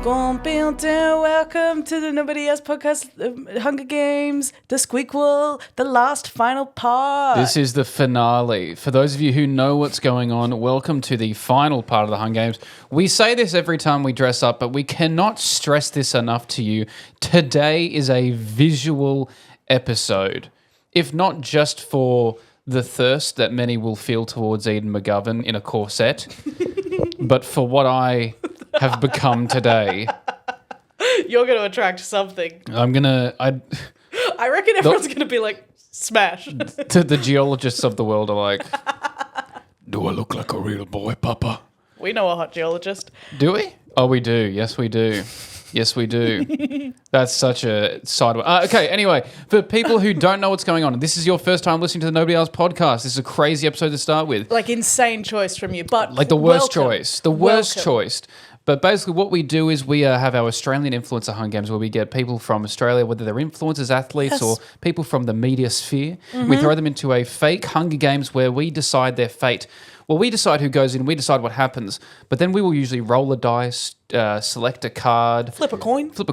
Welcome to the Nobody Else podcast, Hunger Games, the Squeakquel, the last final part. This is the finale. For those of you who know what's going on, welcome to the final part of the Hunger Games. We say this every time we dress up, but we cannot stress this enough to you. Today is a visual episode, if not just for the thirst that many will feel towards Eden McGovern in a corset, but for what I have become today. You're going to attract something. I reckon everyone's going to be like, smash. To the geologists of the world are like, do I look like a real boy, Papa? We know a hot geologist. Do we? Oh, we do. Yes, we do. Yes, we do. That's such a sideway. Okay, anyway, for people who don't know what's going on, this is your first time listening to the Nobody Else podcast. This is a crazy episode to start with. Like insane choice from you, but like the worst welcome. choice. The worst choice. But basically what we do is we have our Australian Influencer Hunger Games where we get people from Australia, whether they're influencers, athletes, or people from the media sphere. Mm-hmm. We throw them into a fake Hunger Games where we decide their fate. Well, we decide who goes in, we decide what happens, but then we will usually roll a dice, select a card. Flip a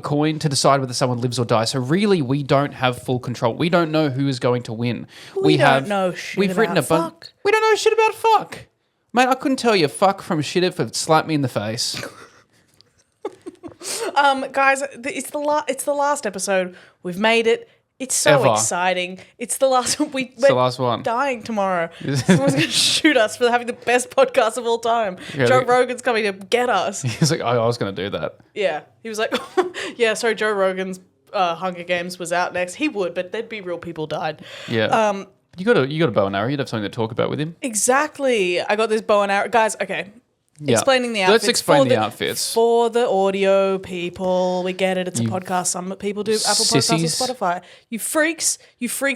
coin to decide whether someone lives or dies. So really, we don't have full control. We don't know who is going to win. We don't know shit about fuck. We don't know shit about fuck. Mate, I couldn't tell you fuck from shit if it slapped me in the face. Guys, it's the last episode. We've made it. It's so exciting. It's the last one. It's the last one. Dying tomorrow. Someone's going to shoot us for having the best podcast of all time. Yeah, Joe Rogan's coming to get us. He's like, I was going to do that. Yeah. He was like, yeah, sorry, Joe Rogan's Hunger Games was out next. He would, but there'd be real people died. Yeah. You got a bow and arrow. You'd have something to talk about with him. Exactly. I got this bow and arrow. Guys, okay. Yeah. Explaining the outfits. Let's explain the outfits. For the audio people, we get it. It's a podcast. Some people do Apple Podcasts or Spotify. You freaks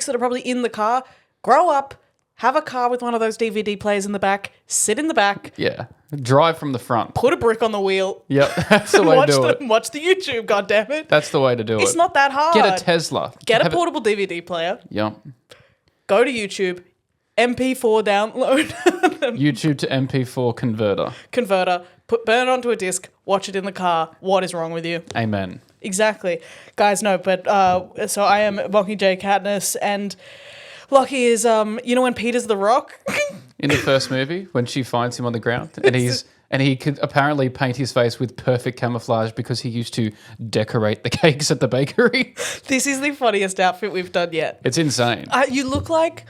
that are probably in the car, grow up, have a car with one of those DVD players in the back, sit in the back. Yeah. Drive from the front. Put a brick on the wheel. Yep. That's the way to do it. Watch the YouTube, goddammit. That's the way to do it. It's not that hard. Get a Tesla. Get a portable DVD player. Yep. Go to YouTube. MP4 download. YouTube to MP4 converter. Burn it onto a disc, watch it in the car. What is wrong with you? Amen. Exactly. Guys, no, but so I am Lockie J. Katniss, and Lockie is, you know when Peter's the Rock? In the first movie, when she finds him on the ground, and he could apparently paint his face with perfect camouflage because he used to decorate the cakes at the bakery. This is the funniest outfit we've done yet. It's insane. You look like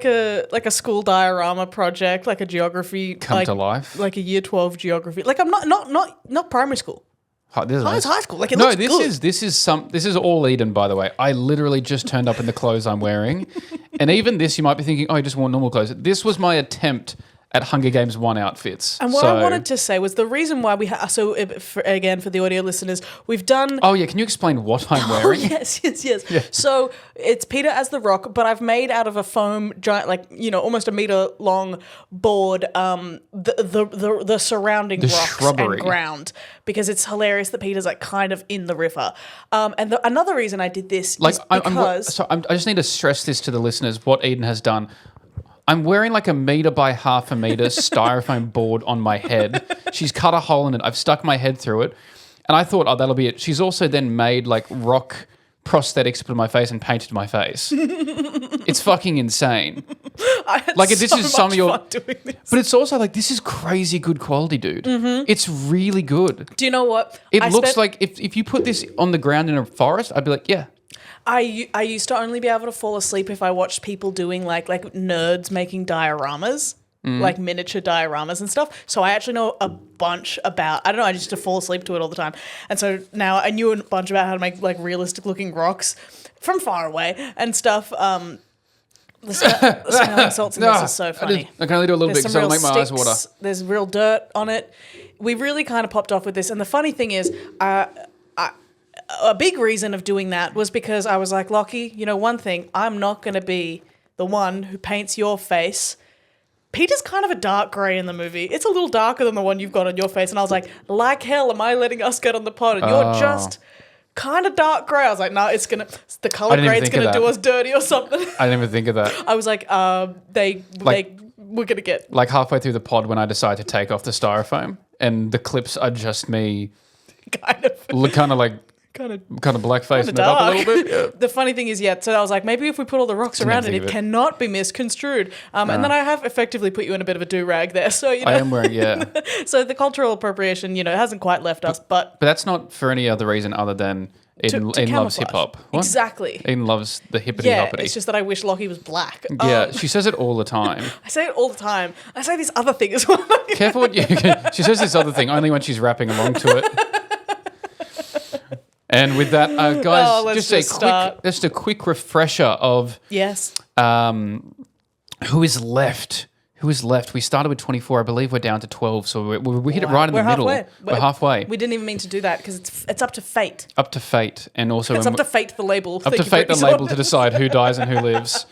a school diorama project, like a geography come to life, like a year 12 geography. Like I'm not primary school. It's high school. Like it looks good. This is all Eden, by the way. I literally just turned up in the clothes I'm wearing, and even this you might be thinking, oh, you just wore normal clothes. This was my attempt at Hunger Games 1 outfits. And what I wanted to say was the reason why we for the audio listeners, we've done... Oh, yeah. Can you explain what I'm wearing? Yes. Yeah. So it's Peter as the Rock, but I've made out of a foam giant, almost a meter long board, the surrounding rocks shrubbery. and ground, because it's hilarious that Peter's like kind of in the river. And another reason I did this is because... I just need to stress this to the listeners, what Eden has done. I'm wearing like a meter by half a meter styrofoam board on my head. She's cut a hole in it. I've stuck my head through it. And I thought, oh, that'll be it. She's also then made like rock prosthetics to put on my face and painted my face. It's fucking insane. This is some of your fun doing this. But it's also like, this is crazy good quality, dude. Mm-hmm. It's really good. Do you know what? It looks like if you put this on the ground in a forest, I'd be like, yeah. I used to only be able to fall asleep if I watched people doing like nerds making dioramas, like miniature dioramas and stuff. So I actually know a bunch about, I don't know, I just used to fall asleep to it all the time. And so now I knew a bunch about how to make like realistic looking rocks from far away and stuff. The smelling salts in this is so funny. I can only do a little bit because I'll make my eyes water. There's real dirt on it. We really kind of popped off with this. And the funny thing is, a big reason of doing that was because I was like, Lockie, you know one thing, I'm not going to be the one who paints your face. Peter's kind of a dark grey in the movie. It's a little darker than the one you've got on your face. And I was like hell am I letting us get on the pod? And you're just kind of dark grey. I was like, no, the colour grade's going to do us dirty or something. I didn't even think of that. I was like, we're going to get... Like halfway through the pod when I decide to take off the styrofoam and the clips are just me kind of blackfacing it up a dark. little bit. Yeah. The funny thing is, so I was like, maybe if we put all the rocks around it, think it of it. cannot be misconstrued. And then I have effectively put you in a bit of a do-rag there. So, I am wearing, yeah. So the cultural appropriation, hasn't quite left us, but But that's not for any other reason other than Eden loves camouflage. hip-hop. What? Exactly. Eden loves the hippity-hoppity. It's just that I wish Lockie was black. Yeah, she says it all the time. I say it all the time. I say this other thing as well. Careful what you... She says this other thing only when she's rapping along to it. And with that, guys, let's just a quick refresher of Yes. who is left. Who is left? We started with 24. I believe we're down to 12. So we hit it right in the middle. Halfway. We're halfway. We didn't even mean to do that because it's up to fate. Up to fate. And also... It's up to fate the label. Up to fate the label to decide who dies and who lives.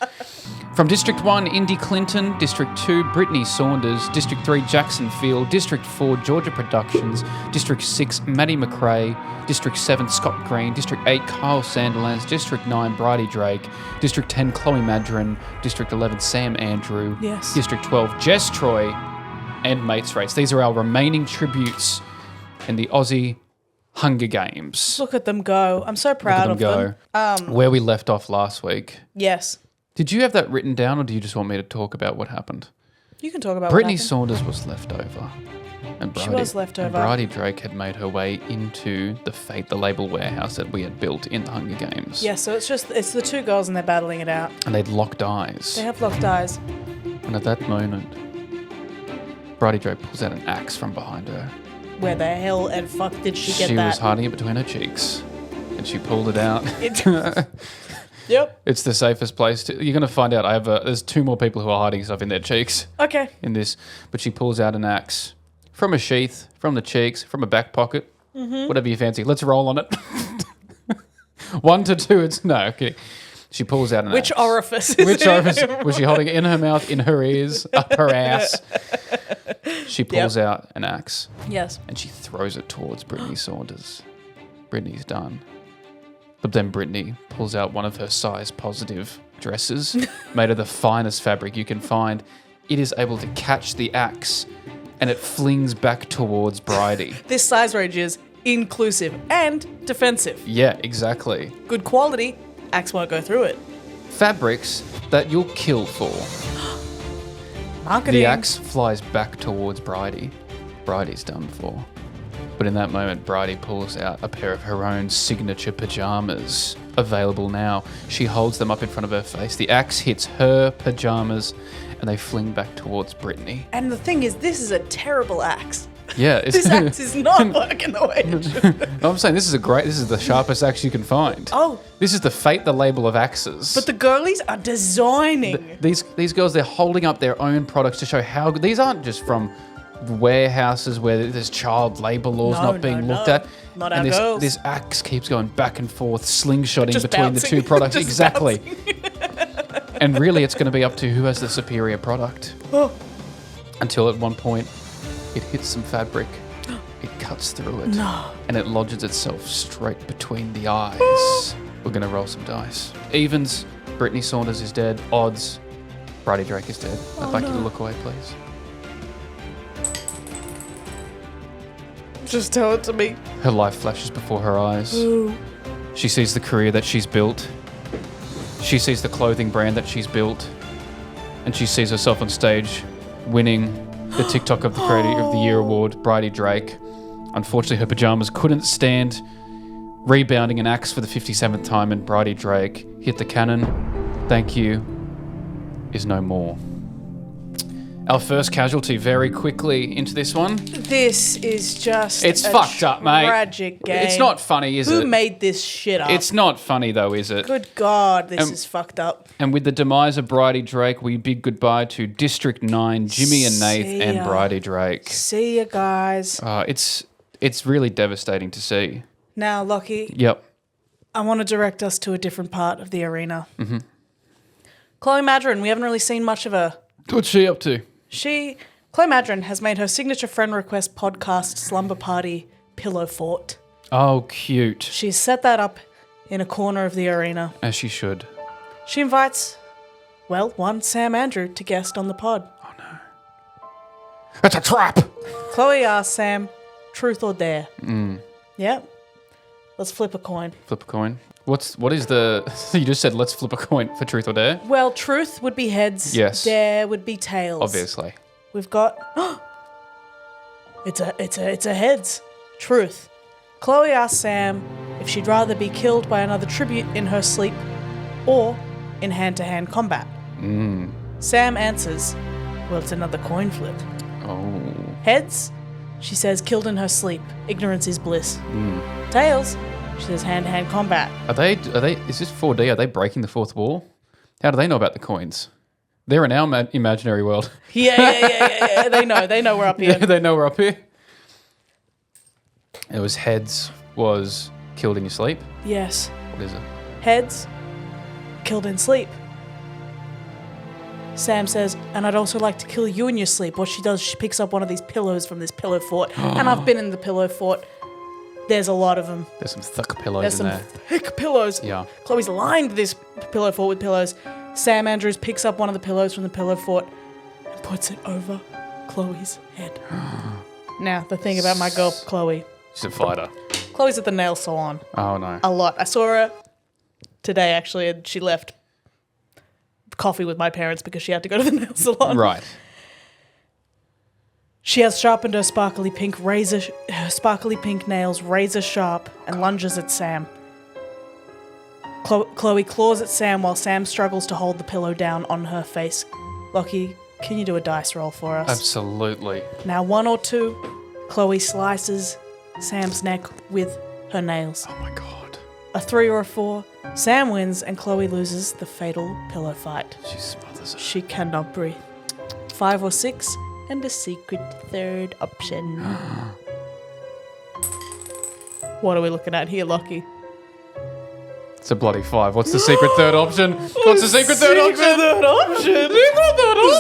From District 1, Indy Clinton. District 2, Brittany Saunders. District 3, Jackson Field. District 4, Georgia Productions. District 6, Maddie McRae. District 7, Scott Green. District 8, Kyle Sanderlands. District 9, Bridie Drake. District 10, Chloe Madron. District 11, Sam Andrew. Yes. District 12, Jess Troy. And Mates Race. These are our remaining tributes in the Aussie Hunger Games. Look at them go. I'm so proud of them. Where we left off last week. Yes. Did you have that written down, or do you just want me to talk about what happened? You can talk about Brittany what happened. Saunders was left over. And She was left over. And Bridie Drake had made her way into the Fate the Label warehouse that we had built in the Hunger Games. Yeah, so it's the two girls and they're battling it out. And they'd locked eyes. They have locked eyes. And at that moment, Bridie Drake pulls out an axe from behind her. Where the hell and fuck did she get She that? was hiding it between her cheeks. And she pulled it out. Yep. It's the safest place to... You're going to find out. There's two more people who are hiding stuff in their cheeks. Okay. In this. But she pulls out an axe from a sheath, from the cheeks, from a back pocket. Mm-hmm. Whatever you fancy. Let's roll on it. 1 to 2. No, kidding. She pulls out an axe. Which orifice is Which it? orifice? Was she holding it in her mouth, in her ears, up her ass? She pulls out an axe. Yes. And she throws it towards Brittany Saunders. Brittany's done. But then Brittany pulls out one of her size positive dresses made of the finest fabric you can find. It is able to catch the axe and it flings back towards Bridie. This size range is inclusive and defensive. Yeah, exactly. Good quality, axe won't go through it. Fabrics that you'll kill for. Marketing. The axe flies back towards Bridie. Bridie's done for. But in that moment, Bridie pulls out a pair of her own signature pajamas. Available now. She holds them up in front of her face. The axe hits her pajamas and they fling back towards Brittany. And the thing is, this is a terrible axe. Yeah. This axe is not working the way it should. No, I'm saying this is the sharpest axe you can find. Oh. This is the Fate the Label of axes. But the girlies are designing. These girls, they're holding up their own products to show how good. These aren't just from warehouses where there's child labour laws not being looked at. Not and our girls. This axe keeps going back and forth, slslingshotting Just between bouncing. the two products. Just Exactly. And really, it's going to be up to who has the superior product. Oh. Until at one point, it hits some fabric. It cuts through it. No. And it lodges itself straight between the eyes. We're going to roll some dice. Evens, Brittany Saunders is dead. Odds, Bridie Drake is dead. I'd like you to look away, please. Just tell it to me. Her life flashes before her eyes. Ooh. She sees the career that she's built. She sees the clothing brand that she's built. And she sees herself on stage winning the TikTok of the Creator of the Year award, Bridie Drake. Unfortunately, her pajamas couldn't stand rebounding an axe for the 57th time, and Bridie Drake hit the cannon. Thank you is no more. Our first casualty very quickly into this one. This is just It's a fucked up, mate. tragic game. It's not funny, is it? Who made this shit up? It's not funny, though, is it? Good God, this is fucked up. And with the demise of Bridie Drake, we bid goodbye to District 9, Jimmy and Nath, See and ya. Bridie Drake. See ya, guys. It's really devastating to see. Now, Lockie, Yep. I want to direct us to a different part of the arena. Mm-hmm. Chloe Madron, we haven't really seen much of her. What's she up to? Chloe Madron has made her signature friend request podcast slumber party pillow fort. Oh, cute. She's set that up in a corner of the arena. As she should. She invites, one Sam Andrew to guest on the pod. Oh, no. It's a trap! Chloe asks Sam, truth or dare? Yeah. Let's flip a coin. Flip a coin. What is the... You just said let's flip a coin for truth or dare? Well, truth would be heads. Yes. Dare would be tails. Obviously. We've got... It's a heads. Truth. Chloe asks Sam if she'd rather be killed by another tribute in her sleep or in hand-to-hand combat. Sam answers, well, it's another coin flip. Oh. Heads, she says killed in her sleep. Ignorance is bliss. Tails, she says hand-to-hand combat. Are they, is this 4D? Are they breaking the fourth wall? How do they know about the coins? They're in our imaginary world. Yeah. They know we're up here. Yeah, they know we're up here. It was heads was killed in your sleep. Yes. What is it? Heads, killed in sleep. Sam says, and I'd also like to kill you in your sleep. What she does, she picks up one of these pillows from this pillow fort. And I've been in the pillow fort. There's a lot of them. There's some thick pillows There's in some there. thick pillows. Yeah. Chloe's lined this pillow fort with pillows. Sam Andrews picks up one of the pillows from the pillow fort and puts it over Chloe's head. Now, the thing about my girl, Chloe. She's a fighter. Chloe's at the nail salon. Oh, no. A lot. I saw her today, actually, and she left coffee with my parents because she had to go to the nail salon. Right. She has sharpened her sparkly pink nails razor sharp and lunges at Sam. Chloe claws at Sam while Sam struggles to hold the pillow down on her face. Lockie, can you do a dice roll for us? Absolutely. Now, 1 or 2, Chloe slices Sam's neck with her nails. Oh my god. A 3 or a 4, Sam wins and Chloe loses the fatal pillow fight. She smothers her. She cannot breathe. 5 or 6, and a secret third option. What are we looking at here, Lockie? It's a bloody 5. What's the secret third option? What's the secret third option?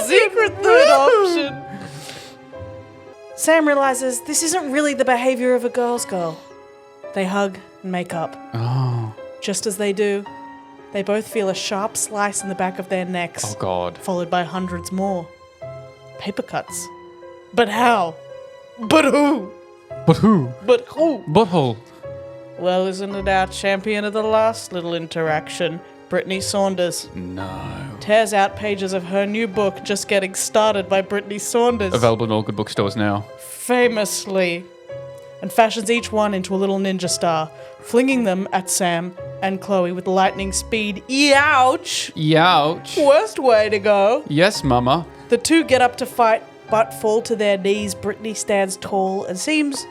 Secret third option. Sam realizes this isn't really the behavior of a girl's girl. They hug and make up. Oh. Just as they do, they both feel a sharp slice in the back of their necks. Oh god. Followed by hundreds more. Paper cuts. But how? But who? But who? But who? Butthole. Well, isn't it our champion of the last little interaction, Brittany Saunders? No. Tears out pages of her new book, Just Getting Started by Brittany Saunders. Available in all good bookstores now. Famously. And fashions each one into a little ninja star, flinging them at Sam and Chloe with lightning speed. Youch! Youch. Worst way to go. Yes, mama. The two get up to fight, but fall to their knees. Brittany stands tall and seems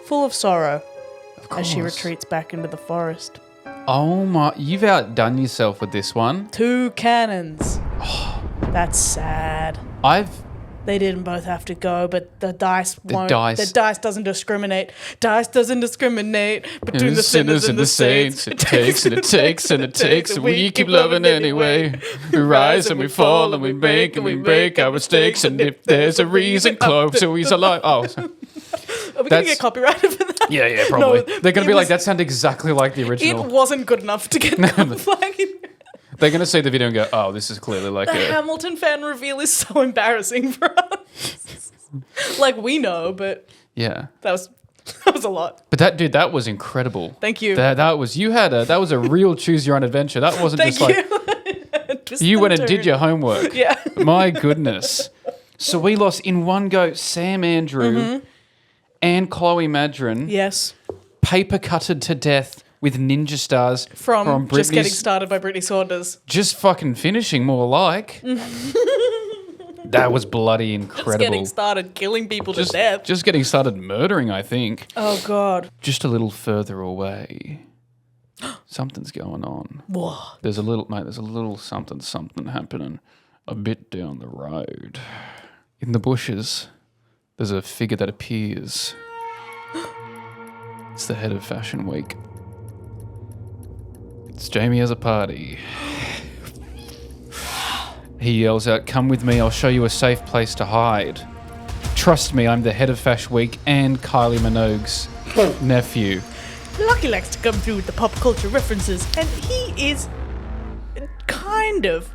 full of sorrow as she retreats back into the forest. Oh my, you've outdone yourself with this one. 2 cannons. That's sad. They didn't both have to go, but the dice won't. The dice doesn't discriminate. Dice doesn't discriminate between the sinners and the saints. It takes and it takes and it takes, and we keep loving anyway. We rise and we fall and we make and we break our mistakes, and if there's a reason, Chloe's alive. Oh, are we going to get copyrighted for that? Yeah, probably. No, they're going to be like, that sounded exactly like the original. It wasn't good enough to get the flag in. They're going to see the video and go, oh, this is clearly like the Hamilton fan reveal is so embarrassing for us. Like, we know, but yeah, that was a lot. But that was incredible. Thank you. That was a real choose your own adventure. That wasn't just like you went and did your homework. Yeah. My goodness. So we lost in one go Sam Andrew and Chloe Madron. Yes. Paper cutted to death with ninja stars from Just Getting Started by Brittany Saunders. Just fucking finishing, more like. That was bloody incredible. Just getting started killing people to death. Just getting started murdering, I think. Oh, God. Just a little further away. Something's going on. What? There's a little something happening a bit down the road. In the bushes, there's a figure that appears. It's the head of Fashion Week. It's Jamie has a party. He yells out, "Come with me, I'll show you a safe place to hide. Trust me, I'm the head of Fashion Week and Kylie Minogue's nephew." Lucky likes to come through with the pop culture references, and he is kind of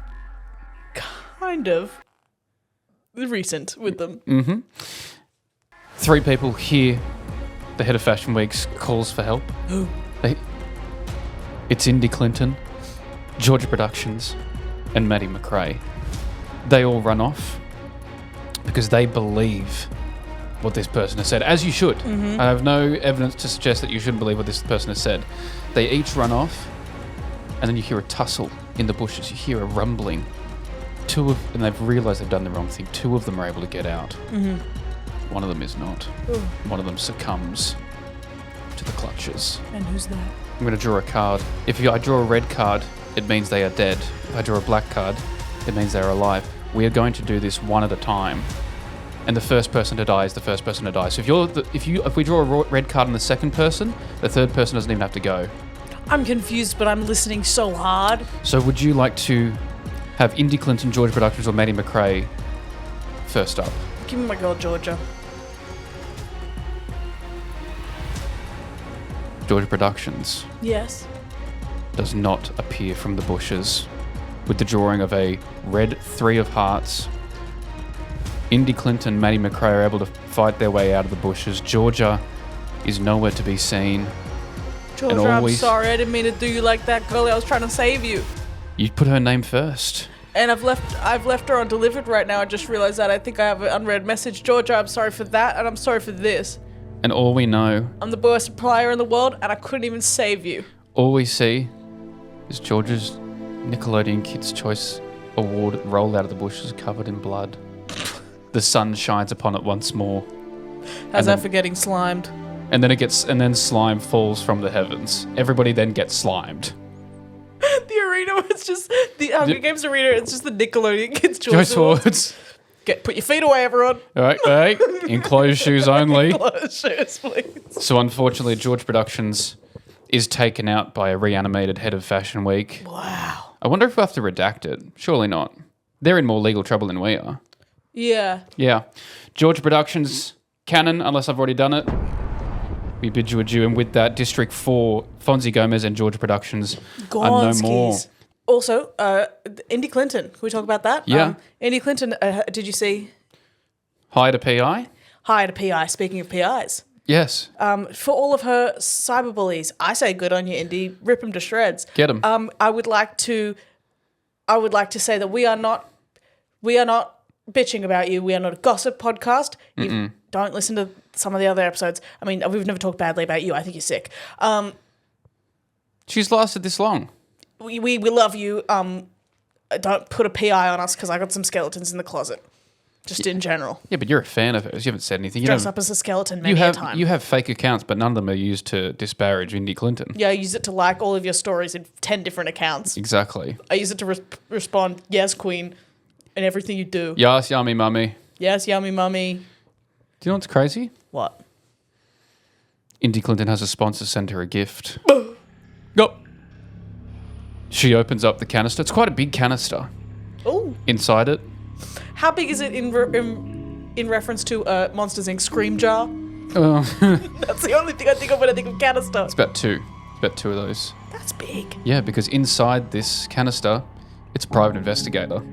recent with them. 3 people here the head of Fashion Week's calls for help. Who? It's Indy Clinton, Georgia Productions, and Maddie McRae. They all run off because they believe what this person has said, as you should. Mm-hmm. I have no evidence to suggest that you shouldn't believe what this person has said. They each run off, and then you hear a tussle in the bushes. You hear a rumbling. And they've realised they've done the wrong thing. 2 of them are able to get out. Mm-hmm. One of them is not. Ooh. One of them succumbs to the clutches. And who's that? I'm going to draw a card. If I draw a red card, it means they are dead. If I draw a black card, it means they are alive. We are going to do this one at a time. And the first person to die is the first person to die. So if we draw a red card on the second person, the third person doesn't even have to go. I'm confused, but I'm listening so hard. So would you like to have Indy Clinton, Georgia Productions, or Maddie McRae first up? Give me my girl, Georgia. Georgia Productions Yes. does not appear from the bushes with the drawing of a red 3 of hearts. Indy Clinton and Maddie McRae are able to fight their way out of the bushes. Georgia is nowhere to be seen. Georgia, I'm sorry. I didn't mean to do you like that, girlie. I was trying to save you. You put her name first. And I've left her undelivered right now. I just realized that. I think I have an unread message. Georgia, I'm sorry for that, and I'm sorry for this. And all we know, I'm the worst supplier in the world, and I couldn't even save you. all we see is Georgia's Nickelodeon Kids' Choice Award roll out of the bushes covered in blood. The sun shines upon it once more. How's that for getting slimed? And then slime falls from the heavens. Everybody then gets slimed. The arena was just the Hunger Games arena. It's just the Nickelodeon Kids' Choice Awards. Put your feet away, everyone. All right. Enclosed shoes only. Enclosed shoes, please. So unfortunately, George Productions is taken out by a reanimated head of Fashion Week. Wow. I wonder if we have to redact it. Surely not. They're in more legal trouble than we are. Yeah. Yeah. George Productions, canon, unless I've already done it. We bid you adieu. And with that, District 4, Fonzie Gomez and George Productions are no more. Also, Indy Clinton. Can we talk about that? Yeah. Indy Clinton, did you see? Hired a PI? Hired a PI. Speaking of PIs. Yes. For all of her cyberbullies, I say good on you, Indy. Rip them to shreds. Get them. I would like to say that we are not bitching about you. We are not a gossip podcast. You don't listen to some of the other episodes. I mean, we've never talked badly about you. I think you're sick. She's lasted this long. We love you. Don't put a PI on us because I got some skeletons in the closet. Just in general. Yeah, but you're a fan of hers. You haven't said anything. Dress up as a skeleton many a time. You have fake accounts, but none of them are used to disparage Indy Clinton. Yeah, I use it to like all of your stories in 10 different accounts. Exactly. I use it to respond, yes, queen, and everything you do. Yes, yummy mummy. Yes, yummy mummy. Do you know what's crazy? What? Indy Clinton has a sponsor send her a gift. Go. She opens up the canister. It's quite a big canister. Oh. Inside it. How big is it in reference to Monsters Inc. Scream Jar? That's the only thing I think of when I think of canister. It's about two. It's about 2 of those. That's big. Yeah, because inside this canister, it's a private investigator.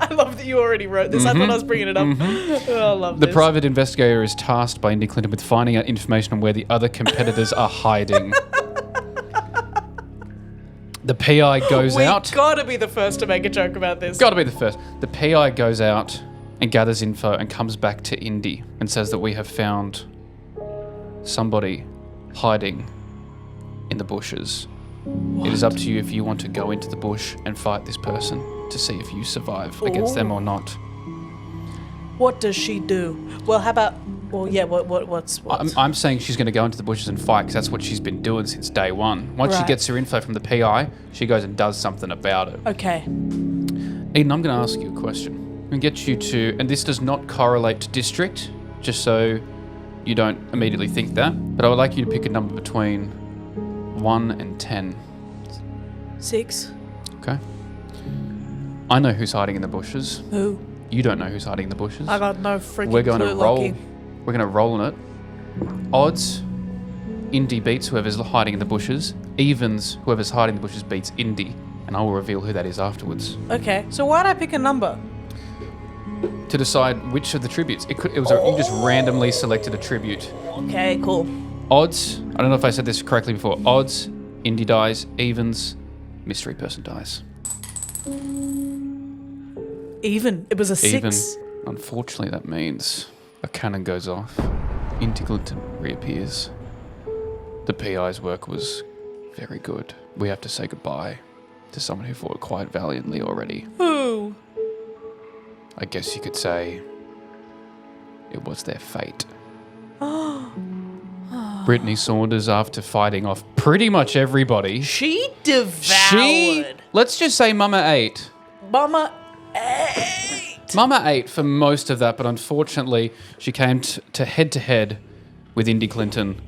I love that you already wrote this. I thought I was bringing it up. Oh, I love The this. private investigator is tasked by Indy Clinton with finding out information on where the other competitors are hiding. The PI goes out. We gotta be the first to make a joke about this. Gotta be the first. The PI goes out and gathers info and comes back to Indy and says that we have found somebody hiding in the bushes. What? It is up to you if you want to go into the bush and fight this person to see if you survive against them or not. What does she do? Well, how about... Well, yeah, what's... I'm saying she's going to go into the bushes and fight because that's what she's been doing since day one. Once she Right. gets her info from the PI, she goes and does something about it. Okay. Eden, I'm going to ask you a question. And get you to... And this does not correlate to district, just so you don't immediately think that. But I would like you to pick a number between 1 and 10. 6. Okay. I know who's hiding in the bushes. Who? You don't know who's hiding in the bushes. I got no freaking We're going clue, to roll. Lockie. We're going to roll on it. Odds, Indy beats whoever's hiding in the bushes. Evens, whoever's hiding in the bushes beats Indy. And I will reveal who that is afterwards. Okay, so why'd I pick a number? to decide which of the tributes. You just randomly selected a tribute. Okay, cool. Odds, I don't know if I said this correctly before. Odds, indie dies. Evens, mystery person dies. Even. It was a 6. Even. Unfortunately, that means a cannon goes off. Indy Clinton reappears. The PI's work was very good. We have to say goodbye to someone who fought quite valiantly already. Who? I guess you could say it was their fate. Brittany Saunders, after fighting off pretty much everybody, She devoured. let's just say Mama ate. Mama ate. Mama ate for most of that, but unfortunately, she came to head with Indy Clinton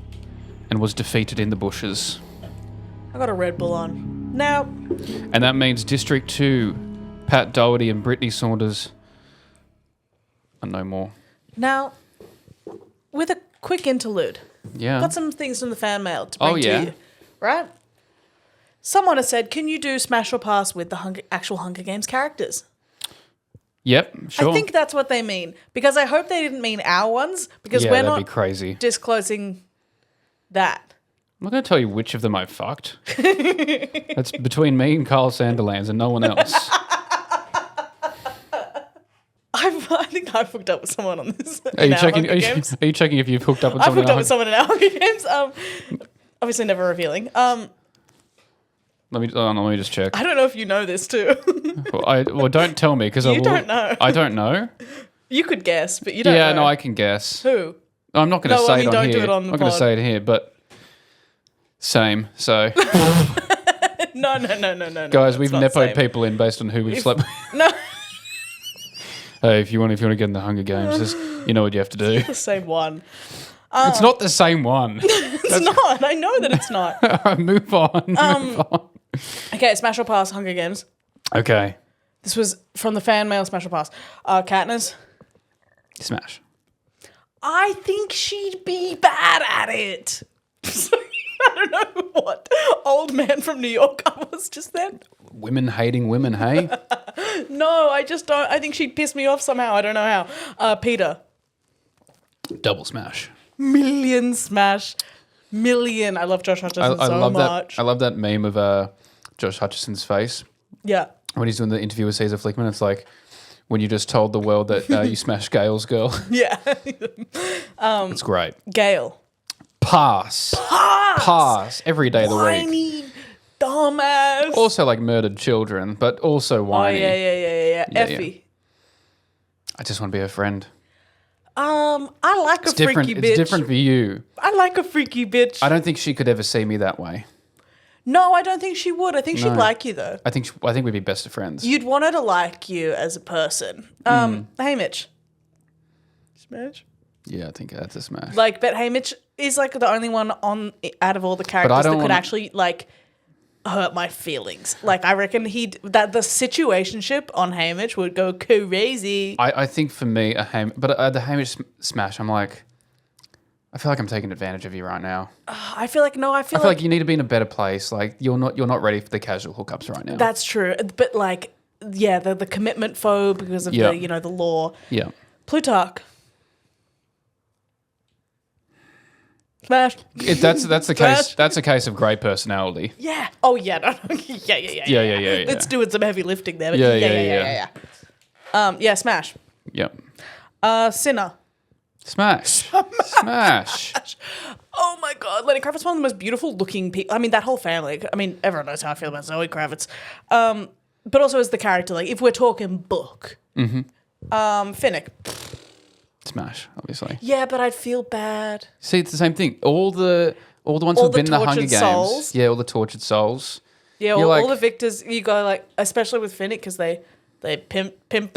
and was defeated in the bushes. I got a Red Bull on. Now, And that means District 2, Pat Doherty and Brittany Saunders are no more. now, with a quick interlude, Yeah. got some things from the fan mail to bring Oh, yeah. to you, right? Someone has said, can you do Smash or Pass with the actual Hunger Games characters? Yep, sure. I think that's what they mean. Because I hope they didn't mean our ones, because we're that'd not be crazy. disclosing that. I'm not going to tell you which of them I fucked. That's between me and Carl Sanderlands and no one else. I think I've hooked up with someone on this. Are you in our checking? Hunger Games. Are you checking if you've hooked up with I've someone? hooked up with someone in our Hunger Games. Obviously never revealing. Let me just check. I don't know if you know this too. Well, don't tell me because I You will. don't know. I don't know. You could guess, but you don't Yeah, know. no, I can guess. Who? I'm not going to No, say I mean, it on don't here. do it on the I'm not going to pod. say it here, but same. So, No. guys, that's we've not nepoed same. people in based on who we've slept with. No, Hey, if you want to get in the Hunger Games, you know what you have to do. the same one. It's not the same one. It's not. I know that it's not. Move on. Move on. Okay, Smash or Pass, Hunger Games. Okay. This was from the fan mail, Smash or Pass. Katniss. Smash. I think she'd be bad at it. I don't know what old man from New York I was just then. Women hating women, hey? No, I just don't. I think she'd piss me off somehow. I don't know how. Peter. Double smash. Million Smash. Million. I love Josh Hutcherson I so love much. that. I love that meme of Josh Hutcherson's face Yeah. when he's doing the interview with Caesar Flickman. It's like when you just told the world that you smashed Gail's girl. Yeah. It's great. Gail. Pass. Pass. Every day of the week. Whiny dumbass. Also like murdered children, but also Oh, whiny. yeah. Yeah, Effie. I just want to be her friend. I like It's a different. freaky It's bitch. different for you. I like a freaky bitch. I don't think she could ever see me that way. No, I don't think she would. I think she'd No. like you though. I think we'd be best of friends. You'd want her to like you as a person. Hey Mitch. Smash? Yeah, I think that's a smash. Like, but hey Mitch is like the only one out of all the characters that don't could wanna- actually like hurt my feelings. Like, I reckon that the situationship on Hamish would go crazy. I think for me, the Hamish smash, I'm like, I feel like I'm taking advantage of you right now. I feel like I feel like you need to be in a better place. Like you're not ready for the casual hookups right now. that's true. But like, yeah, the commitment phobe because of Yeah. the law. Yeah. Plutarch. Smash. That's the case. Smash. That's a case of great personality. Yeah. Oh yeah. No. Yeah. Yeah. Let's doing some heavy lifting there. But Yeah. yeah. Smash. Yep. Sinner. Smash. Smash. Oh my God, Lenny Kravitz's one of the most beautiful looking people. I mean, that whole family. I mean, everyone knows how I feel about Zoe Kravitz. But also as the character, like if we're talking book, Finnick. Smash. Obviously. Yeah, but I'd feel bad. See, it's the same thing. All the ones All who've the been in the Hunger tortured Games. souls. Yeah, all the tortured souls. Yeah, You're all like- the victors. You go like, especially with Finnick, because they pimped him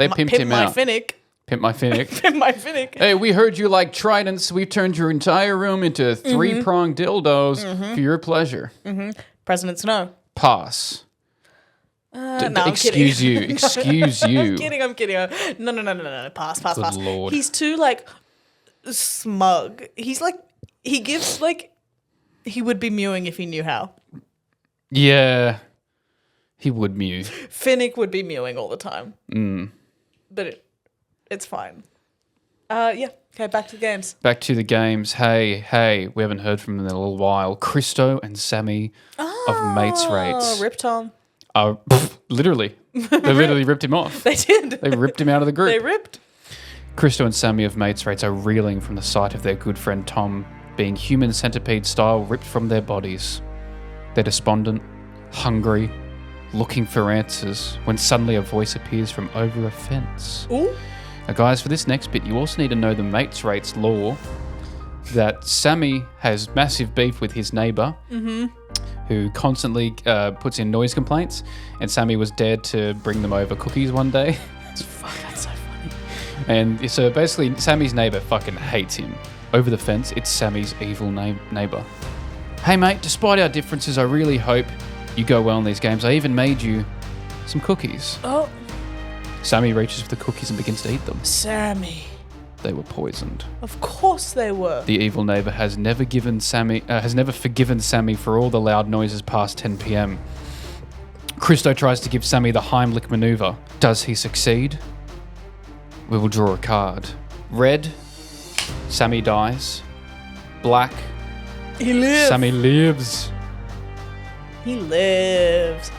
my out. Finnick. Pimp my Finnick. Pimp my Finnick. Hey, we heard you like tridents. We've turned your entire room into three-pronged dildos for your pleasure. President Snow. Pass. No, I'm kidding. Excuse you. Excuse you. I'm kidding. No. Pass. Good Lord. He's too like smug. He's like he gives like he would be mewing if he knew how. Yeah. He would mew. Finnick would be mewing all the time. But It's fine. Yeah. Okay, back to the games. Back to the games. Hey, we haven't heard from them in a little while. Christo and Sammy of Mates Rates. Rip Tom. Literally. They literally ripped him off. They did. They ripped him out of the group. They ripped. Christo and Sammy of Mates Rates are reeling from the sight of their good friend Tom being human centipede style ripped from their bodies. They're despondent, hungry, looking for answers when suddenly a voice appears from over a fence. Ooh. Now guys, for this next bit, you also need to know the Mates Rates law that Sammy has massive beef with his neighbour who constantly puts in noise complaints, and Sammy was dared to bring them over cookies one day. Fuck, that's so funny. And so basically, Sammy's neighbour fucking hates him. Over the fence, it's Sammy's evil neighbour. Hey mate, despite our differences, I really hope you go well in these games. I even made you some cookies. Oh. Sammy reaches for the cookies and begins to eat them. Sammy. They were poisoned. Of course they were. The evil neighbour has never forgiven Sammy for all the loud noises past 10 p.m. Christo tries to give Sammy the Heimlich maneuver. Does he succeed? We will draw a card. Red, Sammy dies. Black, He lives. Sammy lives. He lives.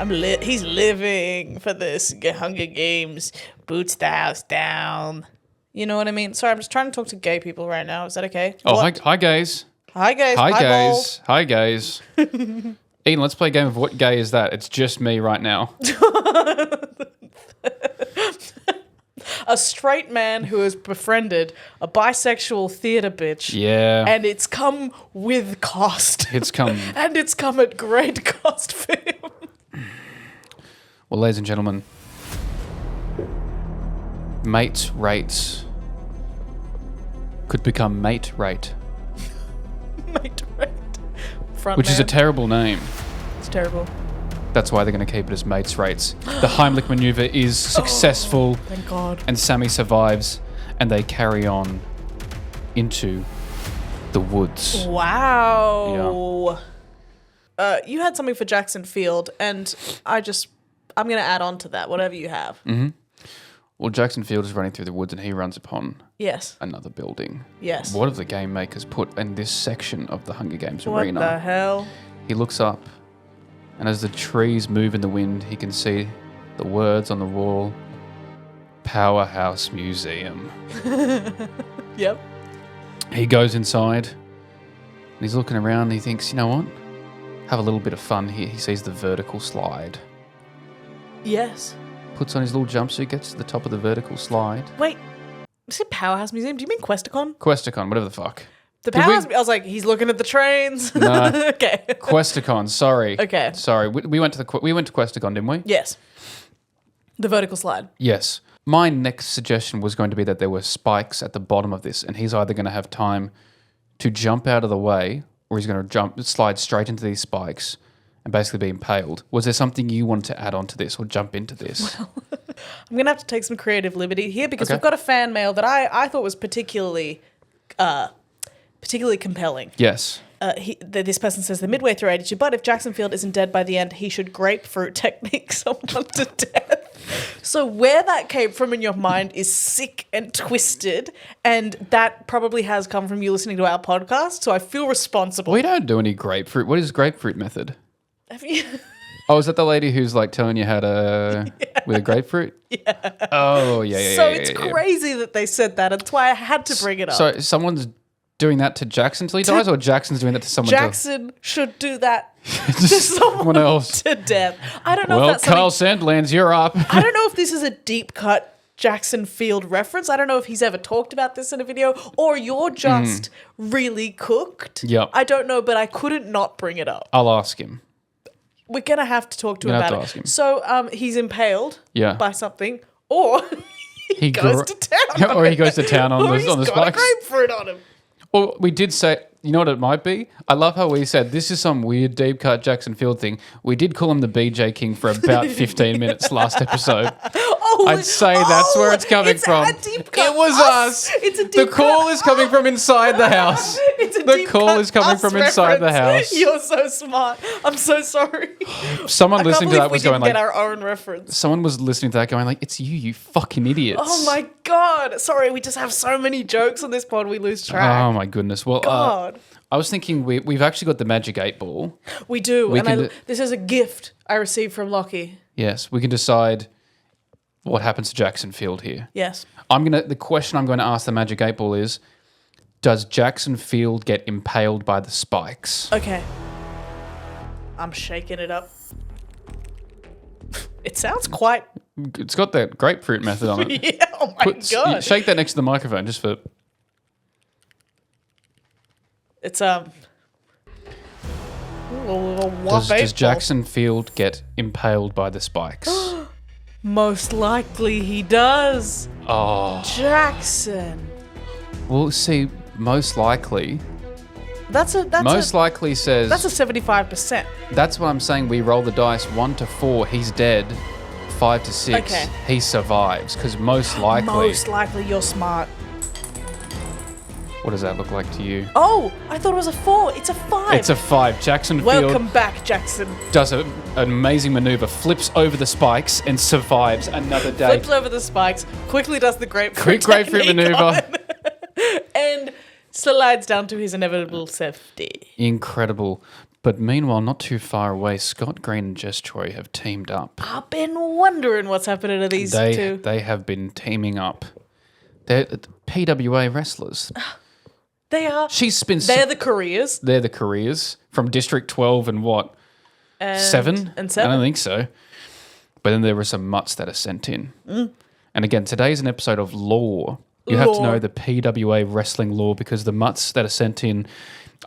He's living for this Hunger Games. Boots the house down. You know what I mean? Sorry, I'm just trying to talk to gay people right now. Is that okay? Oh, What? hi gays. Hi, guys. Hi Ball. gays. Hi gays. Ian, let's play a game of what gay is that? It's just me right now. A straight man who has befriended a bisexual theatre bitch. Yeah. And it's come with cost. It's come. And it's come at great cost for him. Well, ladies and gentlemen, Mates Rates could become Mate Rate, Mate, right. Front which is a man. terrible name. It's terrible. That's why they're going to keep it as Mates Rates. The Heimlich maneuver is successful, Thank God. and Sammy survives, and they carry on into the woods. Wow. You had something for Jackson Field, and I'm going to add on to that, whatever you have. Well, Jackson Field is running through the woods, and he runs upon Yes. another building. Yes. What have the game makers put in this section of the Hunger Games What arena? the hell? He looks up, and as the trees move in the wind, he can see the words on the wall, Powerhouse Museum. Yep. He goes inside, and he's looking around, and he thinks, you know what? Have a little bit of fun here. He sees the vertical slide. Yes. Puts on his little jumpsuit, gets to the top of the vertical slide. Wait. Is it Powerhouse Museum? Do you mean Questacon? Questacon, whatever the fuck. The Did we- Powerhouse. I was like, he's looking at the trains. No. Okay. Questacon, sorry. Okay. Sorry, we went to Questacon, didn't we? Yes. The vertical slide. Yes. My next suggestion was going to be that there were spikes at the bottom of this, and he's either going to have time to jump out of the way, or he's going to slide straight into these spikes and basically be impaled. Was there something you wanted to add on to this or jump into this? I'm going to have to take some creative liberty here because Okay. we've got a fan mail that I thought was particularly compelling. Yes. This person says, the midway through 82, but if Jackson Field isn't dead by the end, he should grapefruit technique someone to death. So where that came from in your mind is sick and twisted, and that probably has come from you listening to our podcast, so I feel responsible. We don't do any grapefruit. What is grapefruit method? Have you- Oh, is that the lady who's like telling you how to with a grapefruit? Yeah. Oh, yeah. So it's crazy that they said that. That's why I had to bring it up. So someone's doing that to Jackson till he dies, or Jackson's doing that to someone Jackson should do that to to someone else? to death. I don't know Well, if that's Carl something, Sandlands, you're up. I don't know if this is a deep cut Jackson Field reference. I don't know if he's ever talked about this in a video, or you're just really cooked. Yep. I don't know, but I couldn't not bring it up. I'll ask him. We're gonna have to talk to him You're gonna about have to it. ask him. So he's impaled Yeah. by something, or he goes to town. Or he goes to town on Or the he's on the got a spikes. grapefruit on him. Well, we did say, you know what it might be? I love how we said this is some weird deep cut Jackson Field thing. We did call him the BJ King for about 15 minutes last episode. Oh, call. I'd say that's where it's coming from. A deep cut. It was us. It's a deep The call cut. is coming from inside the house. It's a The deep call cut is coming us from inside the reference. house. You're so smart. I'm so sorry. Someone I can't listening to believe that we was going didn't like, get our own reference. someone was listening to that going like, it's you fucking idiots. Oh my god. Sorry, we just have so many jokes on this pod we lose track. Oh my goodness. Well, God. I was thinking we've actually got the magic 8-ball. We do. We and can this is a gift I received from Lockie. Yes, we can decide what happens to Jackson Field here. Yes. The question I'm going to ask the magic 8-ball is, does Jackson Field get impaled by the spikes? Okay. I'm shaking it up. It sounds quite... It's got that grapefruit method on it. Yeah, oh my god. Shake that next to the microphone just for... It's a little wop Does Jackson Field get impaled by the spikes? Most likely he does. Oh. Jackson. Well, see, most likely... Most likely says... That's a 75%. That's what I'm saying. We roll the dice 1 to 4, he's dead. 5 to 6, Okay. he survives. Because most likely... Most likely you're smart. What does that look like to you? Oh, I thought it was a 4. It's a 5. It's a 5. Jackson Field Welcome back, Jackson. does an amazing maneuver, flips over the spikes and survives another day. Flips over the spikes, quickly does the grapefruit Quick grapefruit technique maneuver. on, and slides down to his inevitable safety. Incredible. But meanwhile, not too far away, Scott Green and Jess Troy have teamed up. I've been wondering what's happening to these two. They have been teaming up. They're PWA wrestlers. They are. They're the careers. They're the careers from District 12 and what? 7? And 7. I don't think so. But then there were some mutts that are sent in. And again, today's an episode of lore. You have to know the PWA wrestling lore because the mutts that are sent in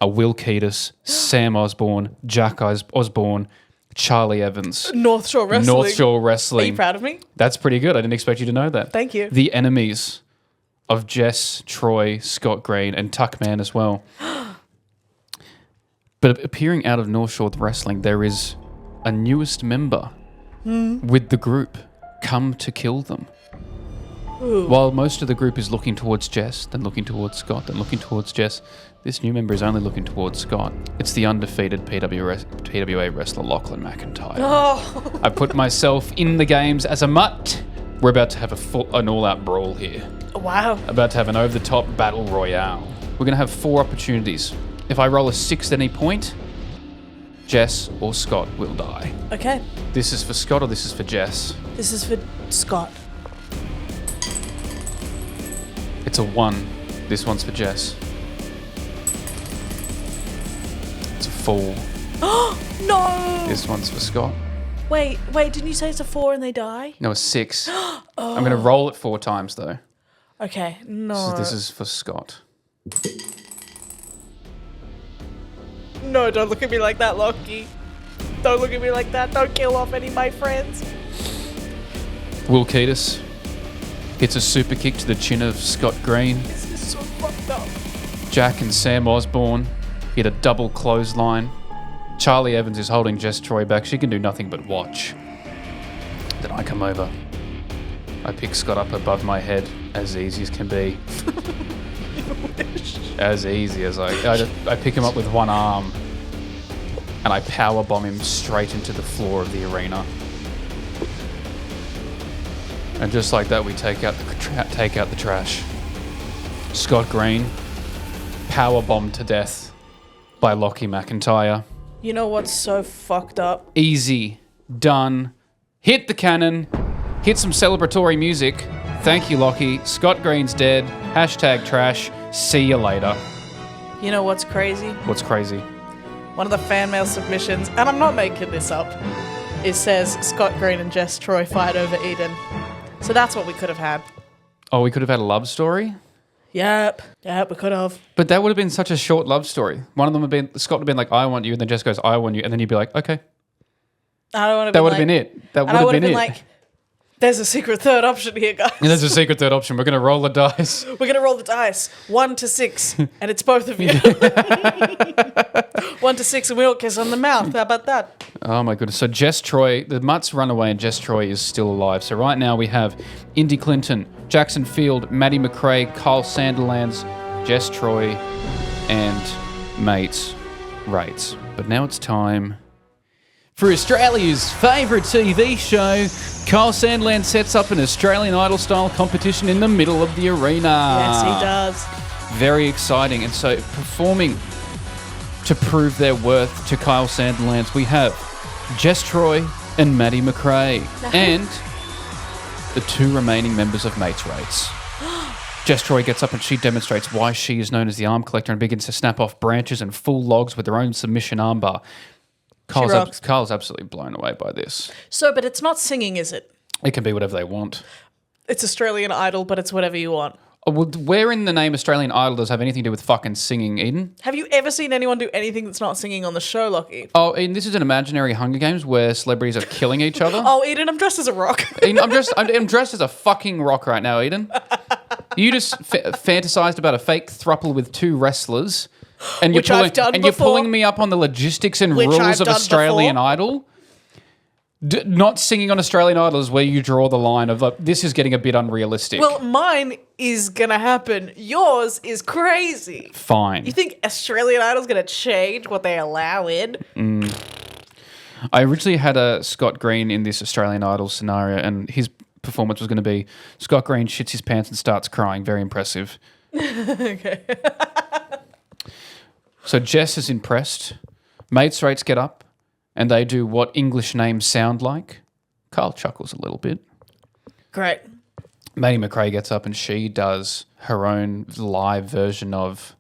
are Will Keatis, Sam Osborne, Jack Osborne, Charlie Evans. North Shore Wrestling. North Shore Wrestling. Are you proud of me? That's pretty good. I didn't expect you to know that. Thank you. The enemies of Jess, Troy, Scott Green, and Tuckman as well. But appearing out of North Shore Wrestling, there is a newest member with the group. Come to kill them. Ooh. While most of the group is looking towards Jess, then looking towards Scott, then looking towards Jess, this new member is only looking towards Scott. It's the undefeated PWA wrestler Lachlan McIntyre. Oh. I put myself in the games as a mutt. We're about to have an all-out brawl here. Wow. About to have an over-the-top battle royale. We're going to have 4 opportunities. If I roll a 6 at any point, Jess or Scott will die. Okay. This is for Scott or this is for Jess? This is for Scott. It's a 1. This one's for Jess. It's a 4. No! This one's for Scott. Wait, didn't you say it's a 4 and they die? No, a 6. I'm going to roll it 4 times though. Okay, no. So this is for Scott. No, don't look at me like that, Lockie. Don't look at me like that. Don't kill off any of my friends. Will Keatis hits a super kick to the chin of Scott Green. This is so fucked up. Jack and Sam Osborne hit a double clothesline. Charlie Evans is holding Jess Troy back. She can do nothing but watch. Then I come over. I pick Scott up above my head as easy as can be. As easy as I pick him up with one arm and I power bomb him straight into the floor of the arena. And just like that, we take out the trash. Scott Green, power bombed to death by Lockie McIntyre. You know what's so fucked up? Easy, done. Hit the cannon. Hit some celebratory music. Thank you, Lockie. Scott Green's dead. #trash. See you later. You know what's crazy? What's crazy? One of the fan mail submissions, and I'm not making this up, it says Scott Green and Jess Troy fight over Eden. So that's what we could have had. Oh, we could have had a love story? Yep, we could have. But that would have been such a short love story. One of them would have been, Scott would have been like, I want you, and then Jess goes, I want you, and then you'd be like, okay. I don't want to. That would have been it. That would have been it. Like, There's a secret third option here, guys. And there's a secret third option. We're going to roll the dice. We're going to roll the dice. 1 to 6. And it's both of you. 1 to 6 and we all kiss on the mouth. How about that? Oh my goodness. So Jess Troy, the Mutts run away and Jess Troy is still alive. So right now we have Indy Clinton, Jackson Field, Maddie McRae, Kyle Sanderlands, Jess Troy, and Mates Rates. But now it's time for Australia's favourite TV show. Kyle Sanderland sets up an Australian Idol-style competition in the middle of the arena. Yes, he does. Very exciting. And so performing to prove their worth to Kyle Sanderlands, we have Jess Troy and Maddie McRae. And the 2 remaining members of Mates Rates. Jess Troy gets up and she demonstrates why she is known as the arm collector and begins to snap off branches and full logs with her own submission armbar. Kyle's absolutely blown away by this. So, but it's not singing, is it? It can be whatever they want. It's Australian Idol, but it's whatever you want. Oh, well, where in the name Australian Idol does have anything to do with fucking singing, Eden? Have you ever seen anyone do anything that's not singing on the show, Lockie? Oh, Eden, this is an imaginary Hunger Games where celebrities are killing each other. Oh, Eden, I'm dressed as a rock. Eden, I'm dressed as a fucking rock right now, Eden. You just fantasized about a fake throuple with 2 wrestlers. And Which I've done you're before. pulling me up on the logistics and Which rules I've of done Australian before. Idol. Not singing on Australian Idol is where you draw the line of, like, this is getting a bit unrealistic. Well, mine is going to happen. Yours is crazy. Fine. You think Australian Idol's going to change what they allow in? I originally had a Scott Green in this Australian Idol scenario, and his performance was going to be Scott Green shits his pants and starts crying. Very impressive. Okay. So Jess is impressed. Mates Rates get up, and they do what English names sound like. Kyle chuckles a little bit. Great. Maddie McRae gets up, and she does her own live version of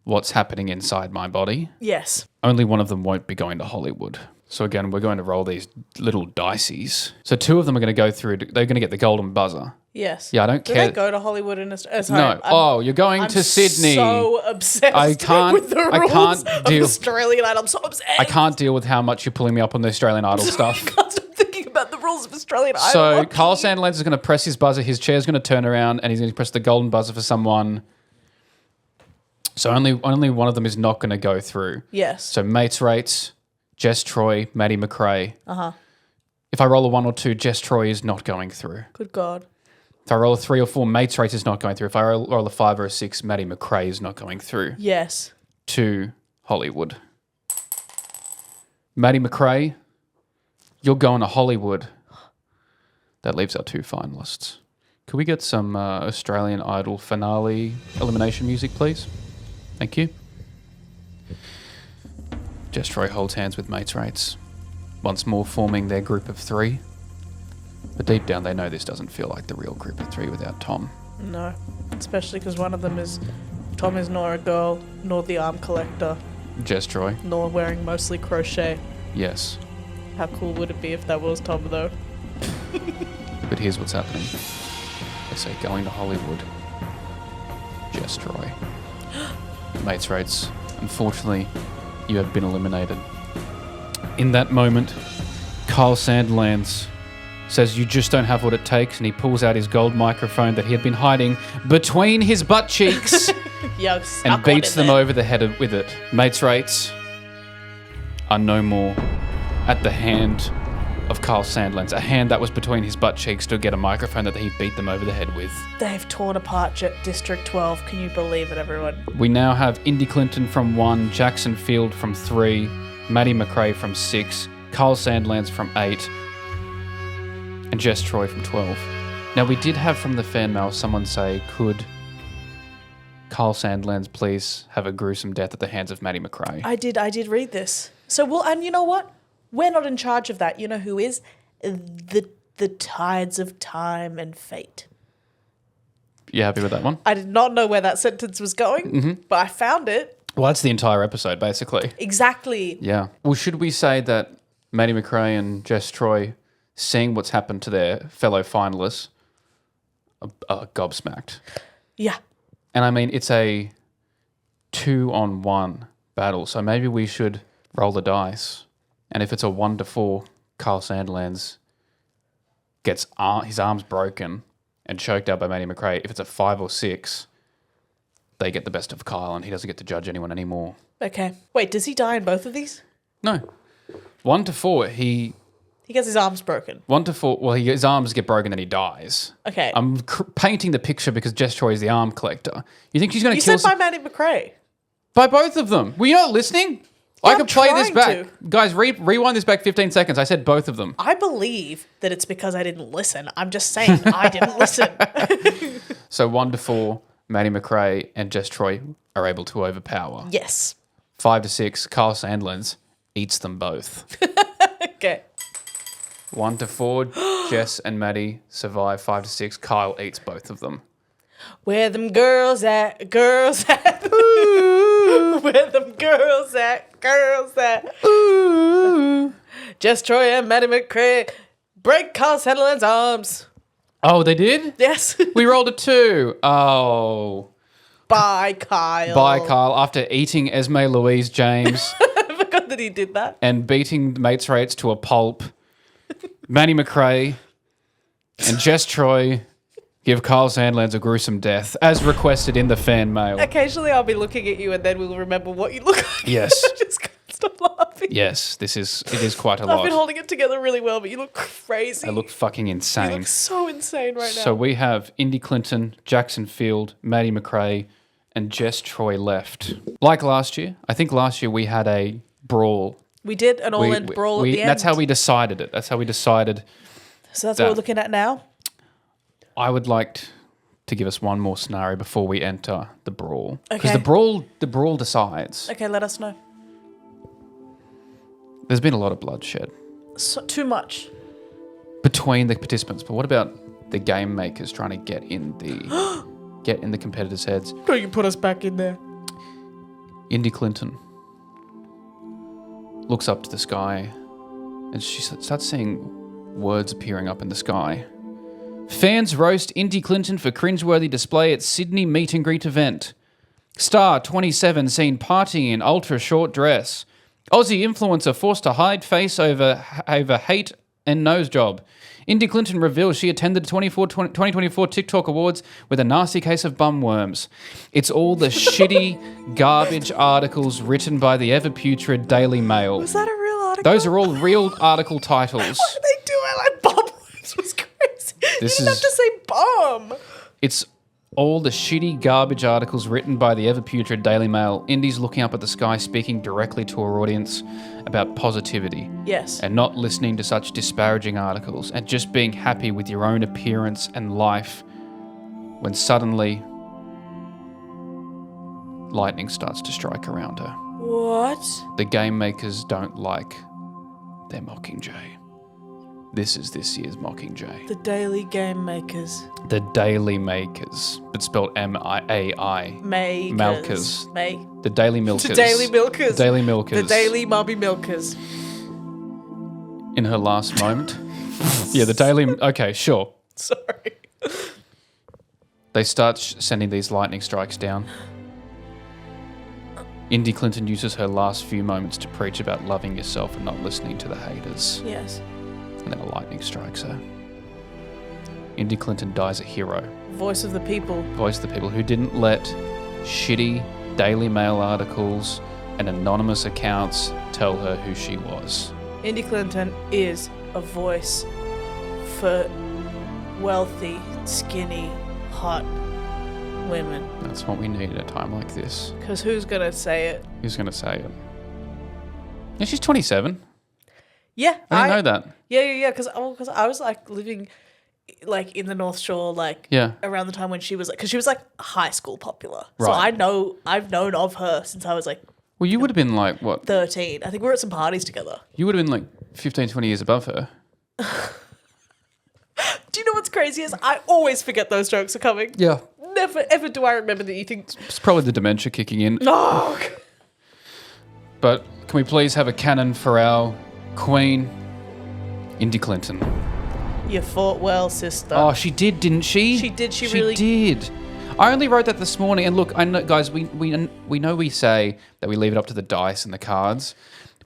what's happening inside my body. Yes. Only one of them won't be going to Hollywood. So again, we're going to roll these little dices. So 2 of them are going to go through. They're going to get the golden buzzer. Yes. Yeah, I don't Do care. they go to Hollywood in Australia? No. You're going I'm to Sydney. so obsessed I can't- with the I rules can't of deal- Australian Idol. I'm so obsessed. I can't deal with how much you're pulling me up on the Australian Idol I stuff. can't stop thinking about the rules of Australian Idol. So Lockie. Kyle Sanderlands is going to press his buzzer. His chair's going to turn around, and he's going to press the golden buzzer for someone. So only one of them is not going to go through. Yes. So Mates Rates, Jess Troy, Maddie McRae. If I roll a 1 or 2, Jess Troy is not going through. Good God. If I roll a 3 or 4, Mates Rates is not going through. If I roll a 5 or a 6, Maddie McRae is not going through Yes. to Hollywood. Maddie McRae, you're going to Hollywood. That leaves our 2 finalists. Could we get some Australian Idol finale elimination music, please? Thank you. Jess Troy holds hands with Mates Rates, once more forming their group of 3. But deep down, they know this doesn't feel like the real group of 3 without Tom. No. Especially because one of them is... Tom is nor a girl, nor the arm collector, Jess Troy, nor wearing mostly crochet. yes. How cool would it be if that was Tom, though? But here's what's happening. They say going to Hollywood. Jess Troy. Mates Rates, unfortunately, you have been eliminated. In that moment, Kyle Sanderlands says you just don't have what it takes, and he pulls out his gold microphone that he had been hiding between his butt cheeks Yeah, and beats them over the head with it. Mates Rates are no more at the hand of Kyle Sanderlands, a hand that was between his butt cheeks to get a microphone that he beat them over the head with. They've torn apart District 12. Can you believe it, everyone? We now have Indy Clinton from 1, Jackson Field from 3, Maddie McRae from 6, Kyle Sanderlands from 8, and Jess Troy from 12. Now, we did have from the fan mail someone say, could Kyle Sanderlands please have a gruesome death at the hands of Maddie McRae? I did read this. So, well, and you know what? We're not in charge of that. You know who is? The tides of time and fate. You happy with that one? I did not know where that sentence was going, but I found it. Well, that's the entire episode, basically. Exactly. Yeah. Well, should we say that Maddie McRae and Jess Troy, seeing what's happened to their fellow finalists, are gobsmacked? Yeah. And I mean, it's a 2-on-1 battle, so maybe we should roll the dice. And if it's a 1 to 4, Kyle Sanderlands gets his arms broken and choked out by Maddie McRae, if it's a 5 or 6, they get the best of Kyle and he doesn't get to judge anyone anymore. Okay. Wait, does he die in both of these? No. 1 to 4, he gets his arms broken. 1 to 4, well, his arms get broken and he dies. Okay. I'm painting the picture because Jess Troy is the arm collector. You think she's going to kill... You said by Maddie McRae. By both of them. Were you not listening? I could play this back. to. Guys, rewind this back 15 seconds. I said both of them. I believe that it's because I didn't listen. I'm just saying I didn't listen. So 1 to 4, Maddie McRae and Jess Troy are able to overpower. Yes. 5 to 6, Kyle Sandlands eats them both. Okay. 1 to 4, Jess and Maddie survive. 5 to 6, Kyle eats both of them. Where them girls at? Girls at? Ooh. Where them girls at? Girls at? Ooh. Jess Troy and Maddie McRae break Kyle Sandland's arms. Oh, they did? Yes. We rolled a 2. Oh. Bye, Kyle. Bye, Kyle. After eating Esme Louise James I forgot that he did that. and beating mates rates to a pulp, Maddie McRae and Jess Troy give Kyle Sandlands a gruesome death, as requested in the fan mail. Occasionally I'll be looking at you and then we'll remember what you look like. Yes. I just can't stop laughing. Yes, it is quite a I've lot. been holding it together really well, but you look crazy. I look fucking You insane. look so insane right now. So we have Indy Clinton, Jackson Field, Maddie McRae, and Jess Troy left. Like last year, I think last year we had a brawl. We did an all-in brawl at the end. That's how we decided it. That's how we decided. So that's what we're looking at now? I would like to give us one more scenario before we enter the brawl. Because Okay. the brawl decides. Okay, let us know. There's been a lot of bloodshed So, too much. between the participants, but what about the game makers trying to get in the competitors' heads? Don't you put us back in there? Indy Clinton looks up to the sky and she starts seeing words appearing up in the sky. Fans roast Indy Clinton for cringeworthy display at Sydney meet and greet event. Star 27 seen partying in ultra short dress. Aussie influencer forced to hide face over hate and nose job. Indy Clinton reveals she attended 2024 TikTok Awards with a nasty case of bum worms. It's all the shitty, garbage articles written by the ever-putrid Daily Mail. Was that a real article? Those are all real article titles. What did they do? I like bum worms was crazy. This you didn't is- have to say bum. It's all the shitty, garbage articles written by the ever-putrid Daily Mail. Indy's looking up at the sky, speaking directly to her audience about positivity. Yes. And not listening to such disparaging articles and just being happy with your own appearance and life when suddenly lightning starts to strike around her. What? The game makers don't like their Mockingjay. This is this year's Mockingjay. The Daily Game Makers. The Daily Makers. It's spelled M-I-A-I. Makers. Malkers. May. The Daily Milkers. The Daily Milkers. The Daily Milkers. The Daily Mummy Milkers. In her last moment. Yeah, the Daily... Okay, sure. Sorry. They start sending these lightning strikes down. Indy Clinton uses her last few moments to preach about loving yourself and not listening to the haters. Yes. And then a lightning strikes her. Indy Clinton dies a hero. Voice of the people. Voice of the people who didn't let shitty Daily Mail articles and anonymous accounts tell her who she was. Indy Clinton is a voice for wealthy, skinny, hot women. That's what we need at a time like this. Because who's going to say it? Who's going to say it? Yeah, she's 27. Yeah. I didn't know that. Yeah. Because I was like living like in the North Shore, like around the time when she was like, because she was like high school popular. So Right. I've known of her since I was like Well, you would have been like, what? 13. I think we were at some parties together. You would have been like 15, 20 years above her. Do you know what's crazy is I always forget those jokes are coming. Yeah. Never ever do I remember that you think, It's probably the dementia kicking in. no. But can we please have a cannon for our queen, Indy Clinton? You fought well, sister. Oh, she did, didn't she? She did, she She really- did. I only wrote that this morning, and look, I know, guys, we know we say that we leave it up to the dice and the cards,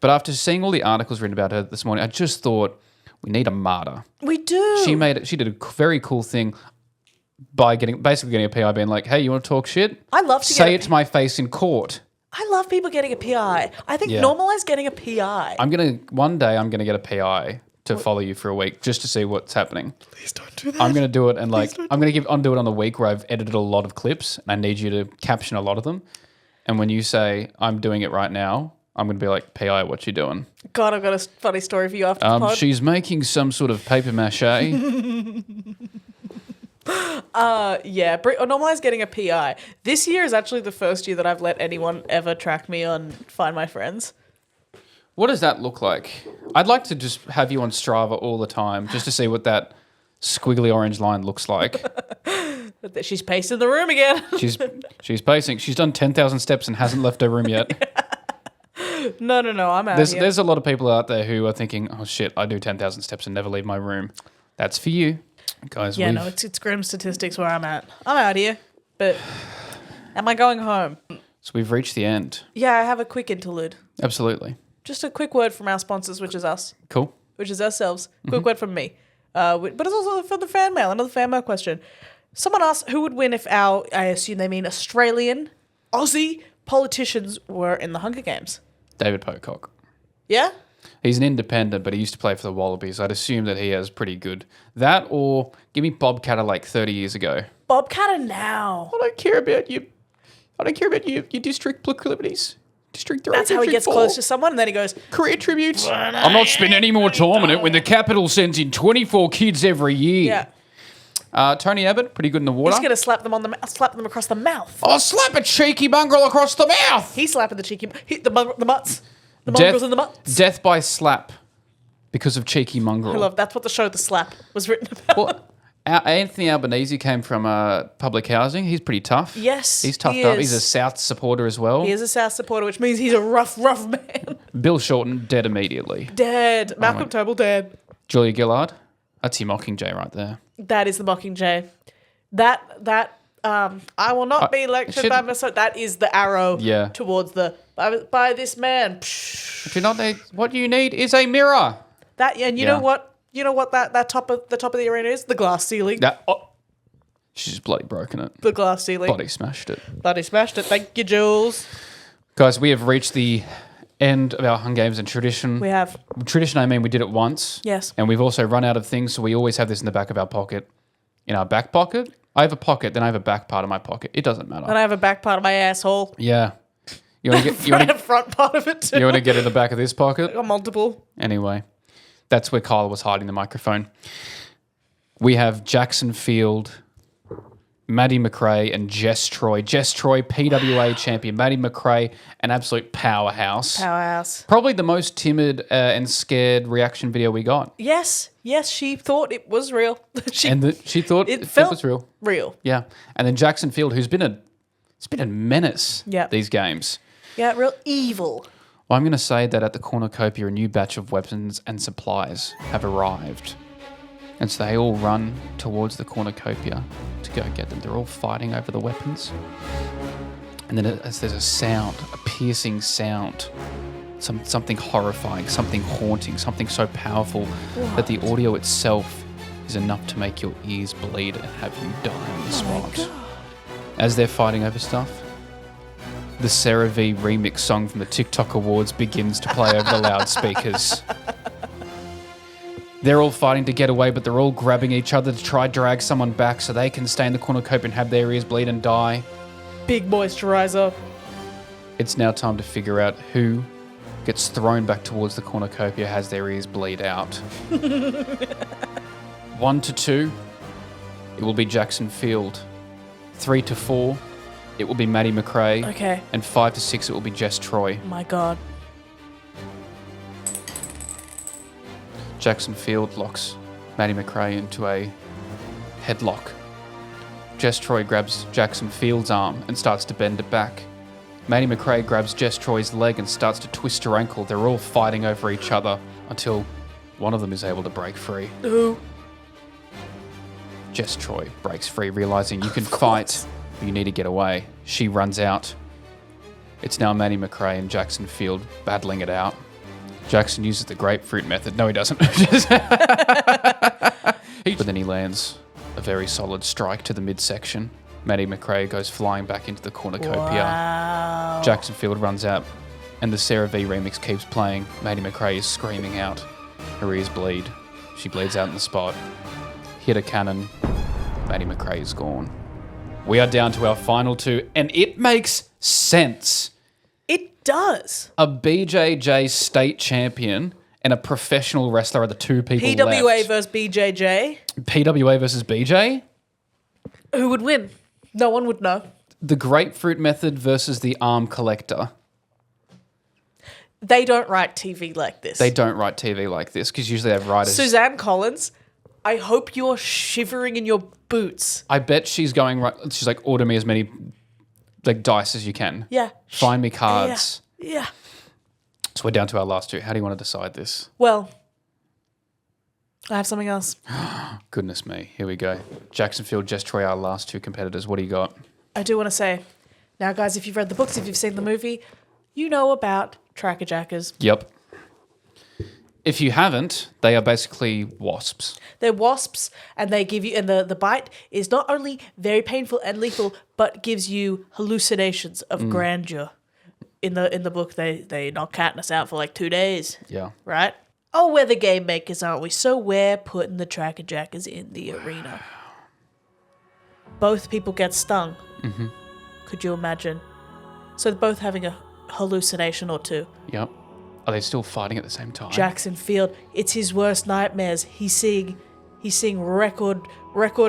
but after seeing all the articles written about her this morning, I just thought, We need a martyr. We do. She did a very cool thing by basically getting a PI, being like, "Hey, you want to talk shit? I love to say it to my face in court." I love people getting a PI. I think normalize getting a PI. One day I'm gonna get a PI to follow you for a week just to see what's happening. Please don't do that. I'm gonna do it and I'm gonna do it on the week where I've edited a lot of clips and I need you to caption a lot of them. And when you say I'm doing it right now, I'm gonna be like, PI, what you doing? God, I've got a funny story for you after the pod. She's making some sort of paper mache. Normalize getting a PI. This year is actually the first year that I've let anyone ever track me on Find My Friends. What does that look like? I'd like to just have you on Strava all the time just to see what that squiggly orange line looks like. She's pacing the room again. She's pacing. She's done 10,000 steps and hasn't left her room yet. No, I'm out here. There's a lot of people out there who are thinking, oh shit, I do 10,000 steps and never leave my room. That's for you. Guys, yeah, no, it's grim statistics where I'm at. I'm out here, but am I going home? So we've reached the end. Yeah, I have a quick interlude. Absolutely. Just a quick word from our sponsors, which is us. Cool. Which is ourselves. Quick word from me. But it's also for the fan mail, another fan mail question. Someone asked who would win if I assume they mean Australian, Aussie politicians were in the Hunger Games. David Pocock. Yeah? He's an independent, but he used to play for the Wallabies. I'd assume that he has pretty good. That or give me Bob Catter like 30 years ago. Bob Catter now. I don't care about you. I don't care about your district proclivities. District 3, That's how he gets 4. close to someone, and then he goes, Career tributes. I'm not spending any more time on it when the capital sends in 24 kids every year. yeah. Tony Abbott, pretty good in the water. He's going to slap them across the mouth. I'll slap a cheeky mongrel across the mouth. He's slapping the cheeky, the mutts. The mongrels and the mutts. Death by slap because of cheeky mongrel. I love that's what the show The Slap was written about. Well, Anthony Albanese came from public housing. He's pretty tough. Yes, he's toughed up. He's a South supporter as well. He is a South supporter, which means he's a rough man. Bill Shorten, dead immediately. Dead. Malcolm Turnbull, dead. Julia Gillard, that's your Mockingjay right there. That is the Mockingjay. I will not be lectured by myself. That is the arrow towards by this man. But you not need, what you need is a mirror. You know what? You know what that top of the arena is? The glass ceiling. She's just bloody broken it. The glass ceiling. Bloody smashed it. Thank you, Jules. Guys, we have reached the end of our Hunger Games and tradition. We have. Tradition, I mean, we did it once. Yes. And we've also run out of things, so we always have this in the back of our pocket. In our back pocket? I have a pocket, then I have a back part of my pocket. It doesn't matter. And I have a back part of my asshole. Yeah. You want to get a front part of it too. You want to get in the back of this pocket? I got multiple. Anyway, that's where Kyla was hiding the microphone. We have Jackson Field, Maddie McRae, and Jess Troy. Jess Troy, PWA champion. Maddie McRae, an absolute powerhouse. Probably the most timid and scared reaction video we got. Yes, she thought it was real. She thought it was real. Real. Yeah. And then Jackson Field, who's been a menace these games. Yeah, real evil. Well, I'm going to say that at the cornucopia, a new batch of weapons and supplies have arrived. And so they all run towards the cornucopia to go get them. They're all fighting over the weapons. And then as there's a sound, a piercing sound, something horrifying, something haunting, something so powerful that the audio itself is enough to make your ears bleed and have you die on the spot. As they're fighting over stuff, the Sarah V remix song from the TikTok Awards begins to play over the loudspeakers. They're all fighting to get away, but they're all grabbing each other to try drag someone back so they can stay in the cornucopia and have their ears bleed and die. Big moisturizer. It's now time to figure out who gets thrown back towards the cornucopia, has their ears bleed out. 1 to 2, it will be Jackson Field. 3 to 4, it will be Maddie McRae. Okay. And 5 to 6, it will be Jess Troy. My God. Jackson Field locks Maddie McRae into a headlock. Jess Troy grabs Jackson Field's arm and starts to bend it back. Maddie McRae grabs Jess Troy's leg and starts to twist her ankle. They're all fighting over each other until one of them is able to break free. Who? Jess Troy breaks free, realizing you can fight, but you need to get away. She runs out. It's now Maddie McRae and Jackson Field battling it out. Jackson uses the grapefruit method. No, he doesn't. But then he lands a very solid strike to the midsection. Maddie McRae goes flying back into the cornucopia. Wow. Jackson Field runs out, and the Sarah V remix keeps playing. Maddie McRae is screaming out. Her ears bleed. She bleeds out in the spot. Hit a cannon. Maddie McRae is gone. We are down to our final two, and it makes sense. It does. A BJJ state champion and a professional wrestler are the two people PWA left. versus BJJ. PWA versus BJ? Who would win? No one would know. The grapefruit method versus the arm collector. They don't write TV like this. They don't write TV like this because usually they have writers. Suzanne Collins, I hope you're shivering in your boots. I bet she's going right. She's like, order me as many like dice as you can. Yeah. Find me cards. Yeah. So we're down to our last two. How do you want to decide this? Well, I have something else. Goodness me. Here we go. Jacksonville, Jess Troy, our last two competitors. What do you got? I do want to say, now guys, if you've read the books, if you've seen the movie, you know about Tracker Jackers. Yep. If you haven't, they are basically wasps. They're wasps, and they give you, and the bite is not only very painful and lethal, but gives you hallucinations of grandeur. In the book, they knock Katniss out for like 2 days. Yeah. Right? Oh, we're the game makers, aren't we? So we're putting the Tracker Jackers in the arena. Both people get stung. Mm-hmm. Could you imagine? So they're both having a hallucination or two. Yep. Are they still fighting at the same time? Jackson Field, it's his worst nightmares. He's seeing record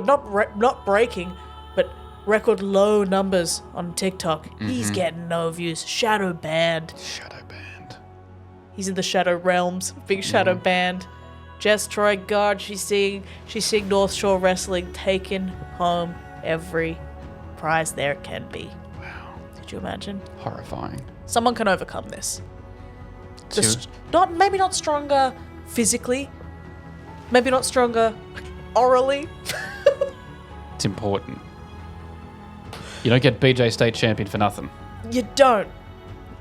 not breaking, but record low numbers on TikTok. Mm-hmm. He's getting no views. Shadow banned. Shadow banned. He's in the shadow realms. Big shadow banned. Jess Troy, God, she's seeing North Shore Wrestling taking home every prize there can be. Wow. Could you imagine? Horrifying. Someone can overcome this. Two. Maybe not stronger physically, maybe not stronger orally. It's important. You don't get BJ State Champion for nothing. You don't.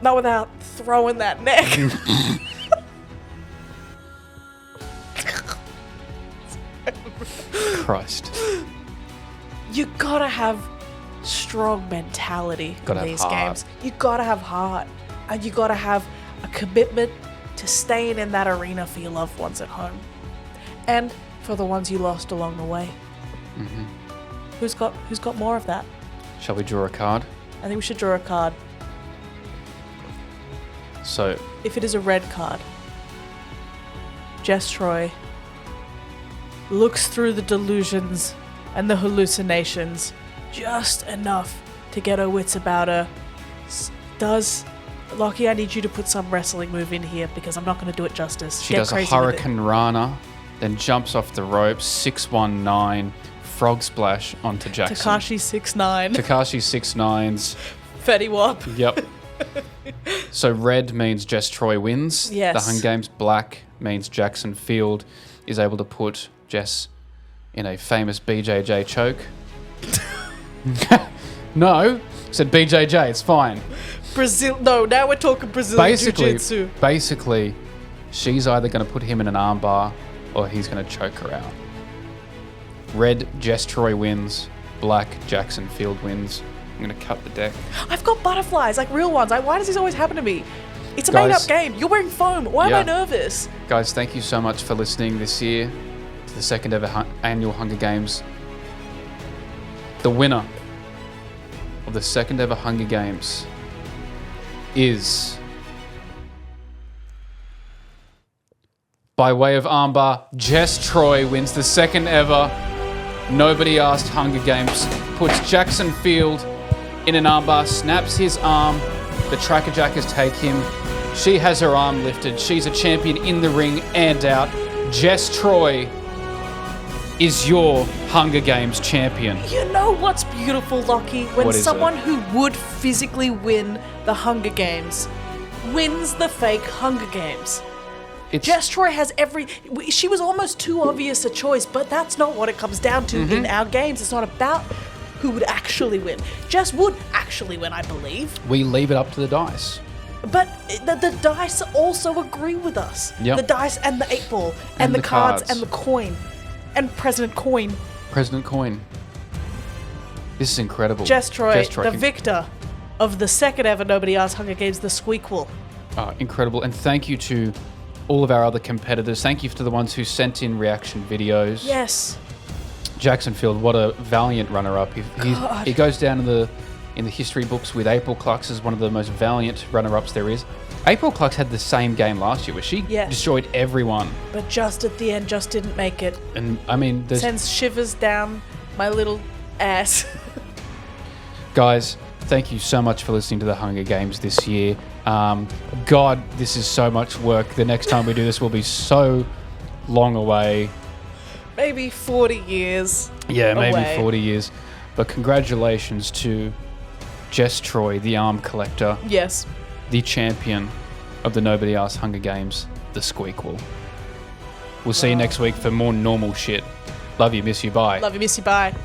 Not without throwing that neck. Christ. You gotta have strong mentality Gotta in have these heart. games. You gotta have heart. And you gotta have a commitment to staying in that arena for your loved ones at home. And for the ones you lost along the way. Mm-hmm. Who's got more of that? Shall we draw a card? I think we should draw a card. So, If it is a red card, Jess Troy looks through the delusions and the hallucinations just enough to get her wits about her. Lockie, I need you to put some wrestling move in here because I'm not going to do it justice. she Get does a crazy with it. Hurricane Rana, then jumps off the ropes, 619, frog splash onto Jackson. Takashi 6'9". Takashi 6'9's. Fetty Wap. Yep. So red means Jess Troy wins. Yes. The Hunger Games. Black means Jackson Field is able to put Jess in a famous BJJ choke. No, said BJJ. It's fine. Brazil. No, now we're talking Brazilian Jiu-Jitsu. Basically, she's either going to put him in an armbar or he's going to choke her out. Red, Jess Troy wins. Black, Jackson Field wins. I'm going to cut the deck. I've got butterflies, like real ones. Why does this always happen to me? It's a Guys- made-up game. You're wearing foam. Why am Yeah. I nervous? Guys, thank you so much for listening this year to the second ever annual Hunger Games. The winner of the second ever Hunger Games is, by way of armbar, Jess Troy wins the second ever Nobody Asked Hunger Games, puts Jackson Field in an armbar, snaps his arm, the Tracker Jackers take him, she has her arm lifted, she's a champion in the ring and out. Jess Troy is your Hunger Games champion. You know what's beautiful, Lockie? When What is someone who would physically win the Hunger Games wins the fake Hunger Games. It's Jess Troy has she was almost too obvious a choice, but that's not what it comes down to in our games. It's not about who would actually win. Jess would actually win, I believe. we leave it up to the dice. But the dice also agree with us. Yep. The dice and the 8-ball and the cards and the coin and President Coin. President Coin. This is incredible. Jess Troy, the can- victor of the second ever Nobody Asked Hunger Games, the Squeakquel. Incredible. And thank you to all of our other competitors. Thank you to the ones who sent in reaction videos. Yes. Jackson Field, what a valiant runner-up. He goes down in the history books with April Clux as one of the most valiant runner-ups there is. April Clux had the same game last year where she destroyed everyone. But just at the end, just didn't make it. And I mean, there's... Sends shivers down my little ass. Guys, thank you so much for listening to the Hunger Games this year. God, this is so much work. The next time we do this will be so long away. Maybe 40 years. Yeah, maybe away. 40 years. But congratulations to Jess Troy, the arm collector. Yes. The champion of the Nobody Asked Hunger Games, the Squeakquel. We'll see you next week for more normal shit. Love you, miss you, bye. Love you, miss you, bye.